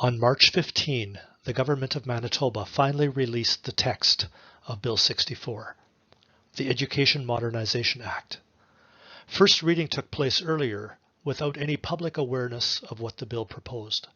On March 15, the Government of Manitoba finally released the text of Bill 64, the Education Modernization Act. First reading took place earlier without any public awareness of what the bill proposed.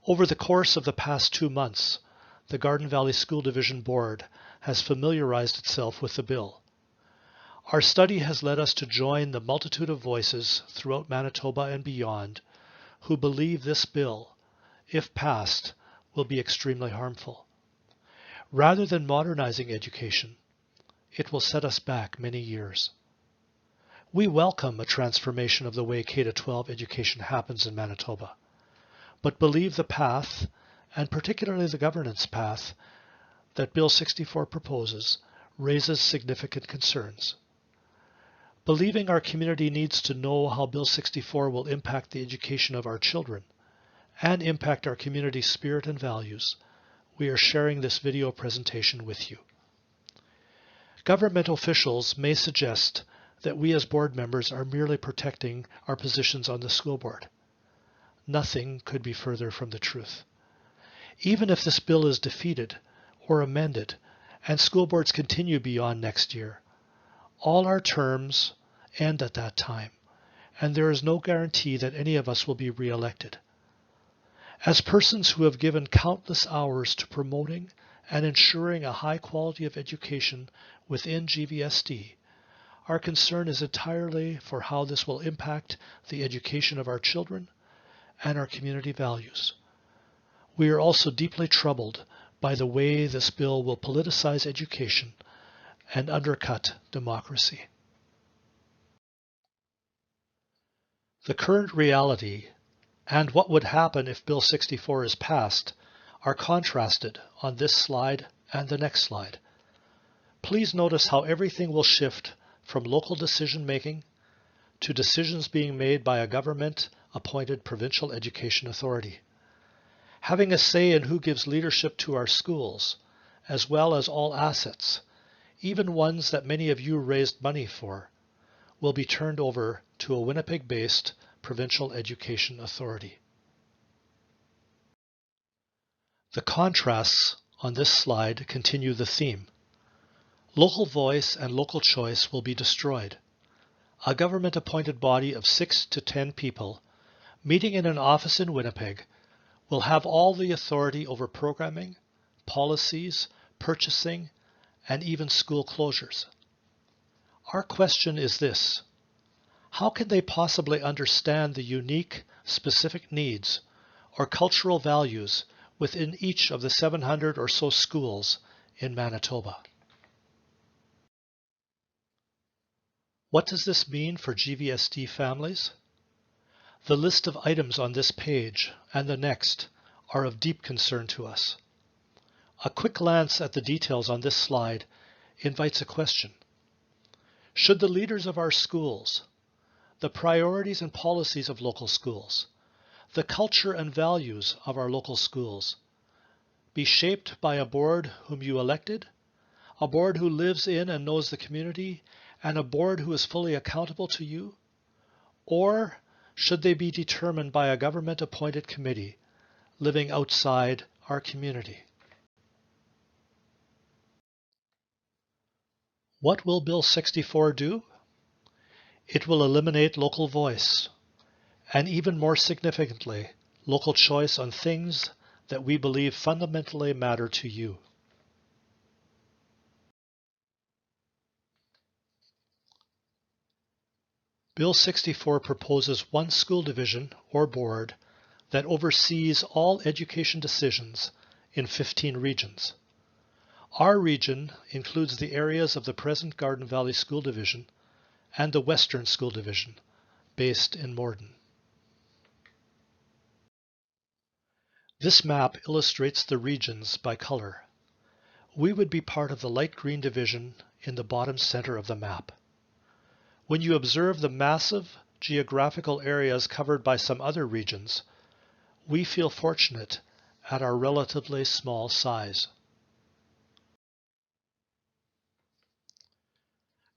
Over the course of the past 2 months, the Garden Valley School Division Board has familiarized itself with the bill. Our study has led us to join the multitude of voices throughout Manitoba and beyond who believe this bill, if passed, will be extremely harmful. Rather than modernizing education, it will set us back many years. We welcome a transformation of the way K-12 education happens in Manitoba, but believe the path, and particularly the governance path, that Bill 64 proposes raises significant concerns. Believing our community needs to know how Bill 64 will impact the education of our children and impact our community's spirit and values, we are sharing this video presentation with you. Government officials may suggest that we as board members are merely protecting our positions on the school board. Nothing could be further from the truth. Even if this bill is defeated or amended and school boards continue beyond next year, all our terms end at that time, and there is no guarantee that any of us will be re-elected. As persons who have given countless hours to promoting and ensuring a high quality of education within GVSD, our concern is entirely for how this will impact the education of our children and our community values. We are also deeply troubled by the way this bill will politicize education and undercut democracy. The current reality and what would happen if Bill 64 is passed are contrasted on this slide and the next slide. Please notice how everything will shift from local decision making to decisions being made by a government-appointed provincial education authority. Having a say in who gives leadership to our schools, as well as all assets, even ones that many of you raised money for, will be turned over to a Winnipeg-based provincial education authority. The contrasts on this slide continue the theme. Local voice and local choice will be destroyed. A government-appointed body of 6 to 10 people meeting in an office in Winnipeg will have all the authority over programming, policies, purchasing, and even school closures. Our question is this: how can they possibly understand the unique, specific needs or cultural values within each of the 700 or so schools in Manitoba? What does this mean for GVSD families? The list of items on this page and the next are of deep concern to us. A quick glance at the details on this slide invites a question. Should the leaders of our schools, the priorities and policies of local schools, the culture and values of our local schools, be shaped by a board whom you elected, a board who lives in and knows the community, and a board who is fully accountable to you? Or should they be determined by a government-appointed committee living outside our community? What will Bill 64 do? It will eliminate local voice, and even more significantly, local choice on things that we believe fundamentally matter to you. Bill 64 proposes one school division or board that oversees all education decisions in 15 regions. Our region includes the areas of the present Garden Valley School Division and the Western School Division, based in Morden. This map illustrates the regions by color. We would be part of the light green division in the bottom center of the map. When you observe the massive geographical areas covered by some other regions, we feel fortunate at our relatively small size.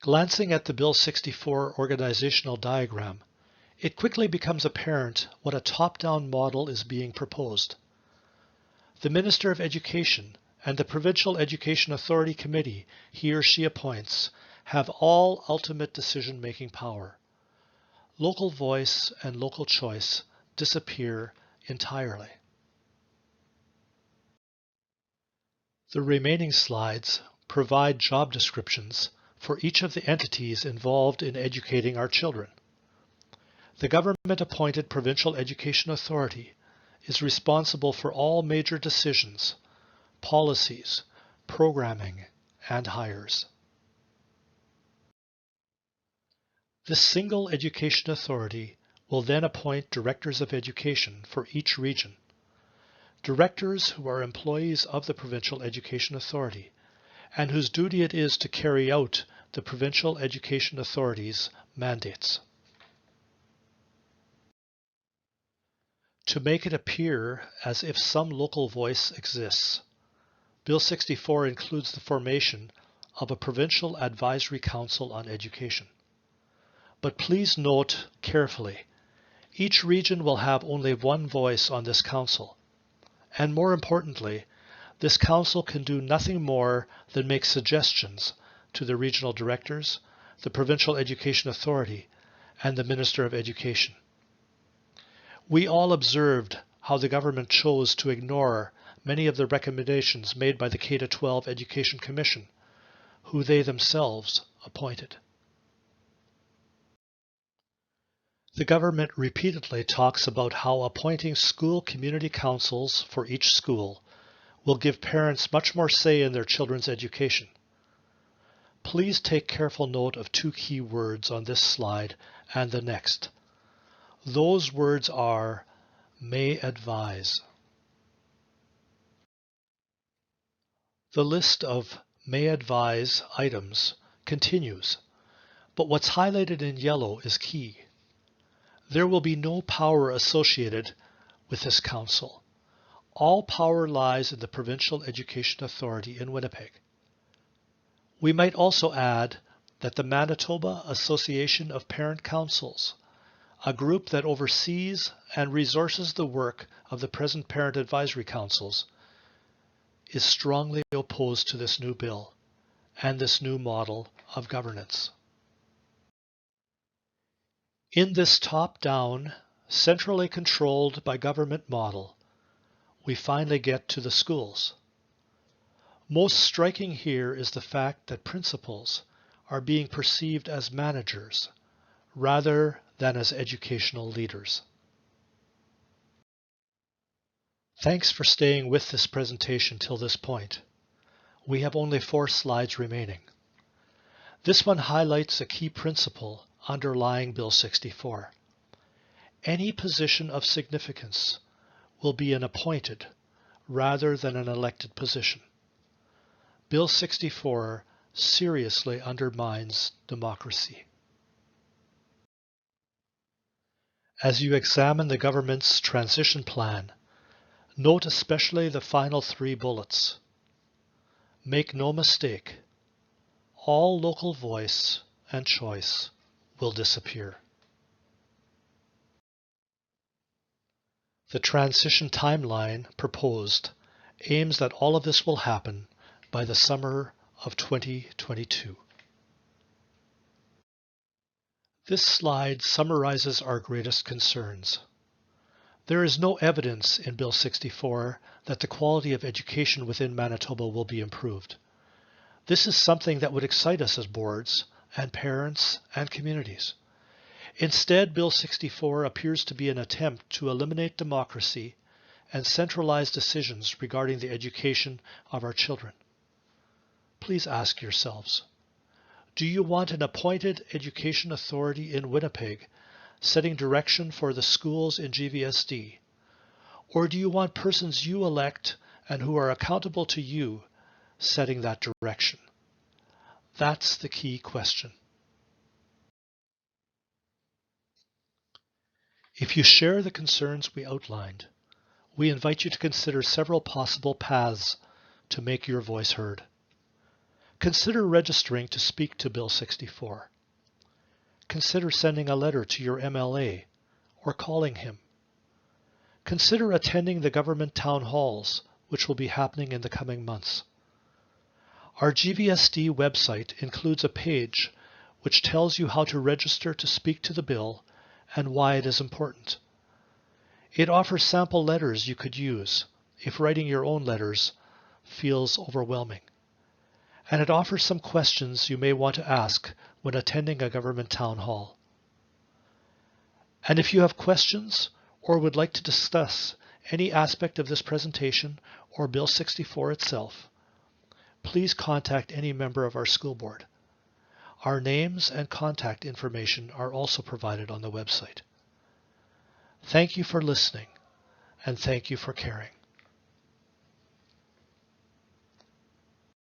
Glancing at the Bill 64 organizational diagram, it quickly becomes apparent what a top-down model is being proposed. The Minister of Education and the Provincial Education Authority Committee he or she appoints have all ultimate decision-making power. Local voice and local choice disappear entirely. The remaining slides provide job descriptions for each of the entities involved in educating our children. The government-appointed Provincial Education Authority is responsible for all major decisions, policies, programming, and hires. This single education authority will then appoint directors of education for each region. Directors who are employees of the Provincial Education Authority and whose duty it is to carry out the Provincial Education Authority's mandates. To make it appear as if some local voice exists, Bill 64 includes the formation of a Provincial Advisory Council on Education. But please note carefully, each region will have only one voice on this council. And more importantly, this council can do nothing more than make suggestions to the regional directors, the Provincial Education Authority, and the Minister of Education. We all observed how the government chose to ignore many of the recommendations made by the K-12 Education Commission, who they themselves appointed. The government repeatedly talks about how appointing school community councils for each school will give parents much more say in their children's education. Please take careful note of two key words on this slide and the next. Those words are may advise. The list of may advise items continues, but what's highlighted in yellow is key. There will be no power associated with this council. All power lies in the Provincial Education Authority in Winnipeg. We might also add that the Manitoba Association of Parent Councils, a group that oversees and resources the work of the present Parent Advisory Councils, is strongly opposed to this new bill and this new model of governance. In this top-down, centrally controlled by government model, we finally get to the schools. Most striking here is the fact that principals are being perceived as managers rather than as educational leaders. Thanks for staying with this presentation till this point. We have only 4 slides remaining. This one highlights a key principle underlying Bill 64. Any position of significance will be an appointed rather than an elected position. Bill 64 seriously undermines democracy. As you examine the government's transition plan, note especially the final 3 bullets. Make no mistake, all local voice and choice will disappear. The transition timeline proposed aims that all of this will happen by the summer of 2022. This slide summarizes our greatest concerns. There is no evidence in Bill 64 that the quality of education within Manitoba will be improved. This is something that would excite us as boards and parents and communities. Instead, Bill 64 appears to be an attempt to eliminate democracy and centralize decisions regarding the education of our children. Please ask yourselves, do you want an appointed education authority in Winnipeg setting direction for the schools in GVSD? Or do you want persons you elect and who are accountable to you setting that direction? That's the key question. If you share the concerns we outlined, we invite you to consider several possible paths to make your voice heard. Consider registering to speak to Bill 64. Consider sending a letter to your MLA or calling him. Consider attending the government town halls which will be happening in the coming months. Our GVSD website includes a page which tells you how to register to speak to the bill and why it is important. It offers sample letters you could use if writing your own letters feels overwhelming. And it offers some questions you may want to ask when attending a government town hall. And if you have questions or would like to discuss any aspect of this presentation or Bill 64 itself, please contact any member of our school board. Our names and contact information are also provided on the website. Thank you for listening, and thank you for caring.